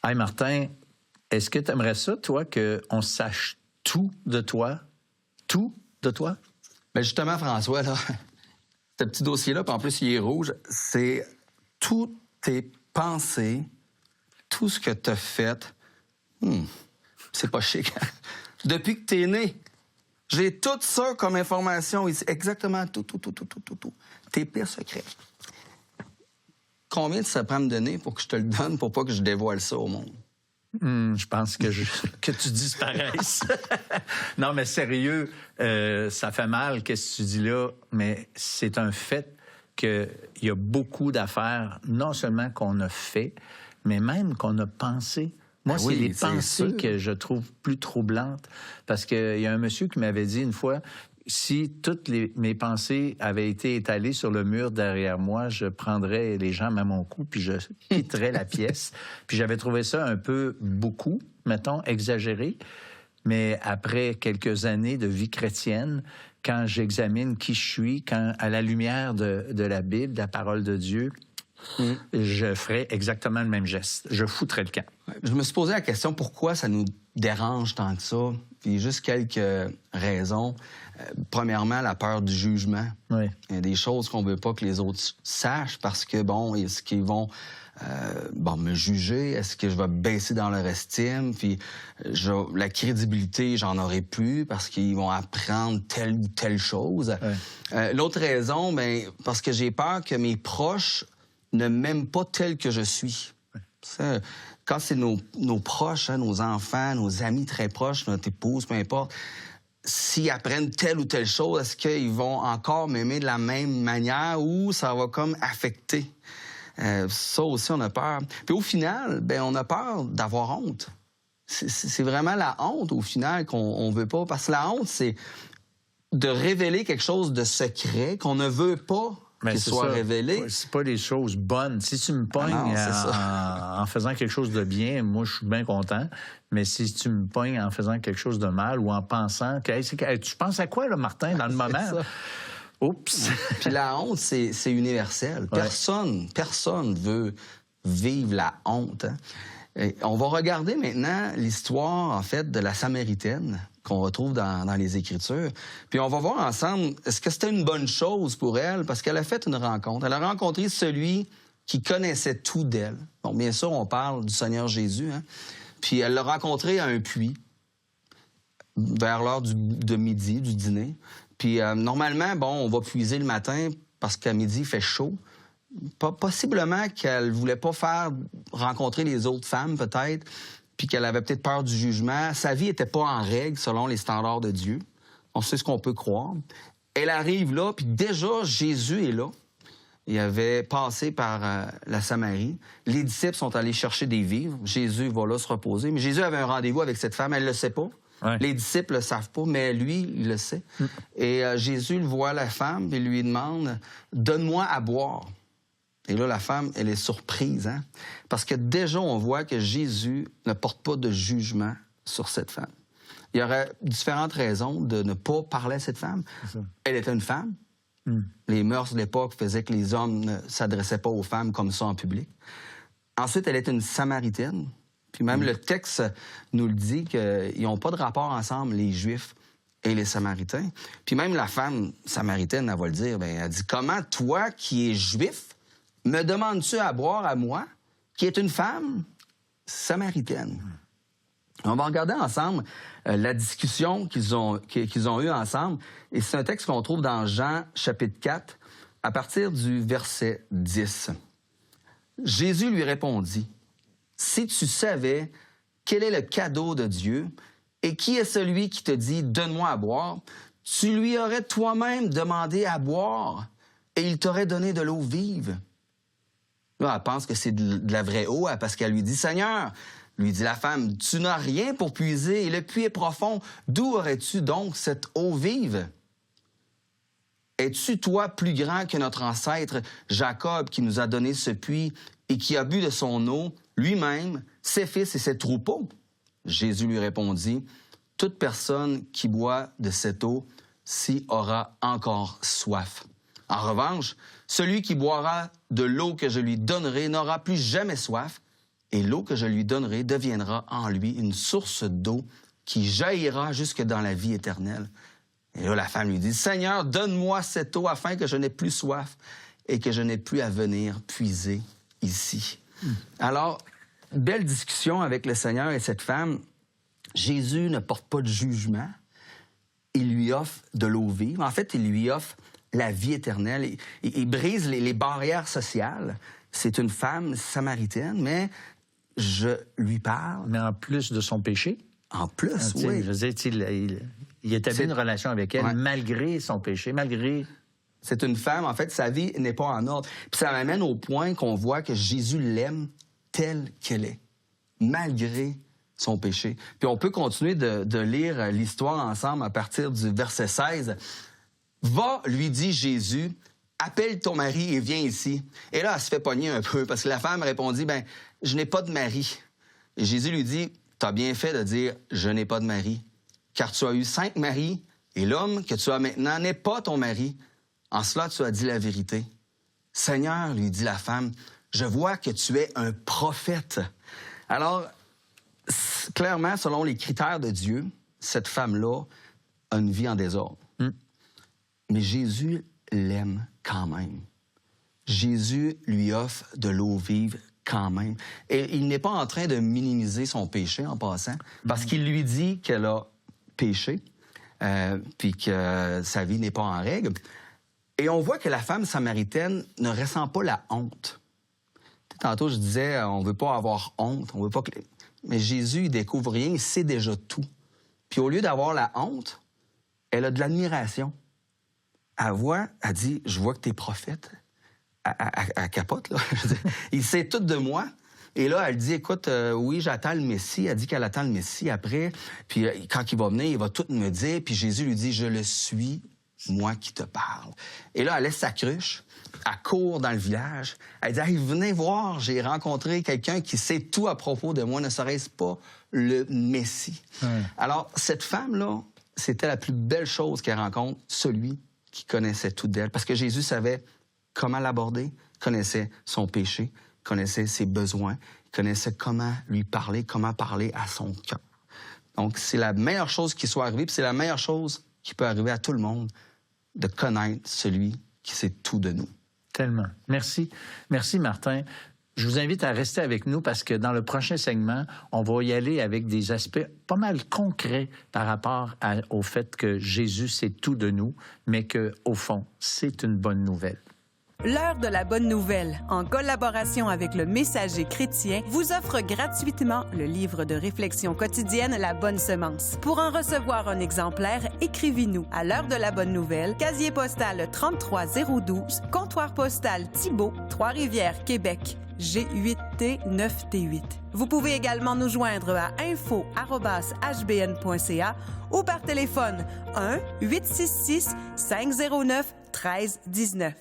Hey Martin, est-ce que tu aimerais ça, toi, qu'on sache tout de toi? Tout de toi? Bien justement, François, là, ce petit dossier-là, puis en plus, il est rouge, c'est toutes tes pensées, tout ce que tu as fait. C'est pas chic. Depuis que tu es né, j'ai tout ça comme information ici. Exactement tout. Tes pires secrets. Combien ça prend à me donner pour que je te le donne, pour pas que je dévoile ça au monde? Je pense que tu disparaisses. Non, mais sérieux, ça fait mal, qu'est-ce que tu dis là, mais c'est un fait qu'il y a beaucoup d'affaires, non seulement qu'on a fait, mais même qu'on a pensé. Moi, c'est les pensées que je trouve plus troublantes. Parce qu'il y a un monsieur qui m'avait dit une fois, si toutes mes pensées avaient été étalées sur le mur derrière moi, je prendrais les jambes à mon cou, puis je quitterais la pièce. Puis j'avais trouvé ça un peu beaucoup, mettons, exagéré. Mais après quelques années de vie chrétienne, quand j'examine qui je suis, quand à la lumière de la Bible, de la parole de Dieu, je ferais exactement le même geste. Je foutrais le camp. Je me suis posé la question pourquoi ça nous dérange tant que ça. Puis juste quelques raisons. Premièrement, la peur du jugement. Oui. Il y a des choses qu'on veut pas que les autres sachent parce que, bon, est-ce qu'ils vont me juger? Est-ce que je vais baisser dans leur estime? Puis la crédibilité, j'en aurai plus parce qu'ils vont apprendre telle ou telle chose. Oui. L'autre raison, parce que j'ai peur que mes proches ne m'aiment pas tel que je suis. Ça, quand c'est nos proches, nos enfants, nos amis très proches, notre épouse, peu importe, s'ils apprennent telle ou telle chose, est-ce qu'ils vont encore m'aimer de la même manière ou ça va comme affecter? Ça aussi, on a peur. Puis au final, on a peur d'avoir honte. C'est vraiment la honte, au final, qu'on veut pas. Parce que la honte, c'est de révéler quelque chose de secret qu'on ne veut pas qu'il soit révélé. C'est pas des choses bonnes. Si tu me pognes en faisant quelque chose de bien, moi, je suis bien content. Mais si tu me pognes en faisant quelque chose de mal ou en pensant... tu penses à quoi, là, Martin, dans le moment? Oups! Puis la honte, c'est universel. Ouais. Personne veut vivre la honte. Hein? Et on va regarder maintenant l'histoire, en fait, de la Samaritaine qu'on retrouve dans les Écritures. Puis on va voir ensemble, est-ce que c'était une bonne chose pour elle? Parce qu'elle a fait une rencontre. Elle a rencontré celui qui connaissait tout d'elle. Bon, bien sûr, on parle du Seigneur Jésus. Hein? Puis elle l'a rencontré à un puits, vers l'heure de midi, du dîner. Puis normalement, on va puiser le matin parce qu'à midi, il fait chaud. Possiblement qu'elle voulait pas faire rencontrer les autres femmes, peut-être, puis qu'elle avait peut-être peur du jugement. Sa vie était pas en règle selon les standards de Dieu. On sait ce qu'on peut croire. Elle arrive là, puis déjà, Jésus est là. Il avait passé par la Samarie. Les disciples sont allés chercher des vivres. Jésus va là se reposer. Mais Jésus avait un rendez-vous avec cette femme, elle le sait pas. Ouais. Les disciples le savent pas, mais lui, il le sait. Et Jésus voit la femme et lui demande « Donne-moi à boire ». Et là, la femme, elle est surprise, hein? Parce que déjà, on voit que Jésus ne porte pas de jugement sur cette femme. Il y aurait différentes raisons de ne pas parler à cette femme. Elle était une femme. Les mœurs de l'époque faisaient que les hommes ne s'adressaient pas aux femmes comme ça en public. Ensuite, elle était une Samaritaine. Puis même le texte nous le dit qu'ils n'ont pas de rapport ensemble, les Juifs et les Samaritains. Puis même la femme samaritaine, elle va le dire, elle dit « Comment toi, qui es Juif, me demandes-tu à boire à moi, qui est une femme samaritaine? » On va regarder ensemble la discussion qu'ils ont eue ensemble. Et c'est un texte qu'on trouve dans Jean, chapitre 4, à partir du verset 10. Jésus lui répondit, « Si tu savais quel est le cadeau de Dieu et qui est celui qui te dit « Donne-moi à boire », tu lui aurais toi-même demandé à boire et il t'aurait donné de l'eau vive. » Là, elle pense que c'est de la vraie eau parce qu'elle lui dit « Seigneur », lui dit la femme, « Tu n'as rien pour puiser et le puits est profond. D'où aurais-tu donc cette eau vive? Es-tu, toi, plus grand que notre ancêtre Jacob qui nous a donné ce puits et qui a bu de son eau, lui-même, ses fils et ses troupeaux? » Jésus lui répondit, « Toute personne qui boit de cette eau-ci aura encore soif. En revanche, celui qui boira de l'eau que je lui donnerai n'aura plus jamais soif, et l'eau que je lui donnerai deviendra en lui une source d'eau qui jaillira jusque dans la vie éternelle. » Et là, la femme lui dit, « Seigneur, donne-moi cette eau afin que je n'ai plus soif et que je n'ai plus à venir puiser ici. » Alors, belle discussion avec le Seigneur et cette femme. Jésus ne porte pas de jugement. Il lui offre de l'eau vive. En fait, il lui offre la vie éternelle. Il brise les barrières sociales. C'est une femme samaritaine, mais je lui parle. Mais en plus de son péché. En plus, oui. Je veux dire, il établit une relation avec elle malgré son péché, malgré... C'est une femme, en fait, sa vie n'est pas en ordre. Puis ça m'amène au point qu'on voit que Jésus l'aime telle qu'elle est, malgré son péché. Puis on peut continuer de lire l'histoire ensemble à partir du verset 16. « Va, lui dit Jésus, appelle ton mari et viens ici. » Et là, elle se fait pogner un peu parce que la femme répondit, « Ben, je n'ai pas de mari. » Et Jésus lui dit, « T'as bien fait de dire, je n'ai pas de mari, car tu as eu 5 maris et l'homme que tu as maintenant n'est pas ton mari. En cela, tu as dit la vérité. » « Seigneur, lui dit la femme, je vois que tu es un prophète. » Alors, clairement, selon les critères de Dieu, cette femme-là a une vie en désordre. Mais Jésus l'aime quand même. Jésus lui offre de l'eau vive quand même. Et il n'est pas en train de minimiser son péché en passant, parce qu'il lui dit qu'elle a péché, puis que sa vie n'est pas en règle. Et on voit que la femme samaritaine ne ressent pas la honte. Tantôt, je disais, on ne veut pas avoir honte, on veut pas que... Mais Jésus, il découvre rien, il sait déjà tout. Puis au lieu d'avoir la honte, elle a de l'admiration. Elle dit, je vois que tu es prophète. Elle capote, là. Il sait tout de moi. Et là, elle dit, écoute, oui, j'attends le Messie. Elle dit qu'elle attend le Messie après. Puis quand il va venir, il va tout me dire. Puis Jésus lui dit, je le suis, moi qui te parle. Et là, elle laisse sa cruche. Elle court dans le village. Elle dit, hey, venez voir, j'ai rencontré quelqu'un qui sait tout à propos de moi, ne serait-ce pas le Messie. Alors, cette femme-là, c'était la plus belle chose qu'elle rencontre, celui qui connaissait tout d'elle. Parce que Jésus savait comment l'aborder, connaissait son péché, connaissait ses besoins, connaissait comment lui parler, comment parler à son cœur. Donc, c'est la meilleure chose qui soit arrivée, puis c'est la meilleure chose qui peut arriver à tout le monde, de connaître celui qui sait tout de nous. Tellement. Merci. Merci, Martin. Je vous invite à rester avec nous parce que dans le prochain segment, on va y aller avec des aspects pas mal concrets par rapport au fait que Jésus sait tout de nous, mais qu'au fond, c'est une bonne nouvelle. L'heure de la bonne nouvelle, en collaboration avec le Messager chrétien, vous offre gratuitement le livre de réflexion quotidienne La Bonne Semence. Pour en recevoir un exemplaire, écrivez-nous à l'heure de la bonne nouvelle, casier postal 33012, comptoir postal Thibault, Trois-Rivières, Québec, G8T 9T8. Vous pouvez également nous joindre à info@hbn.ca ou par téléphone 1-866-509-1319.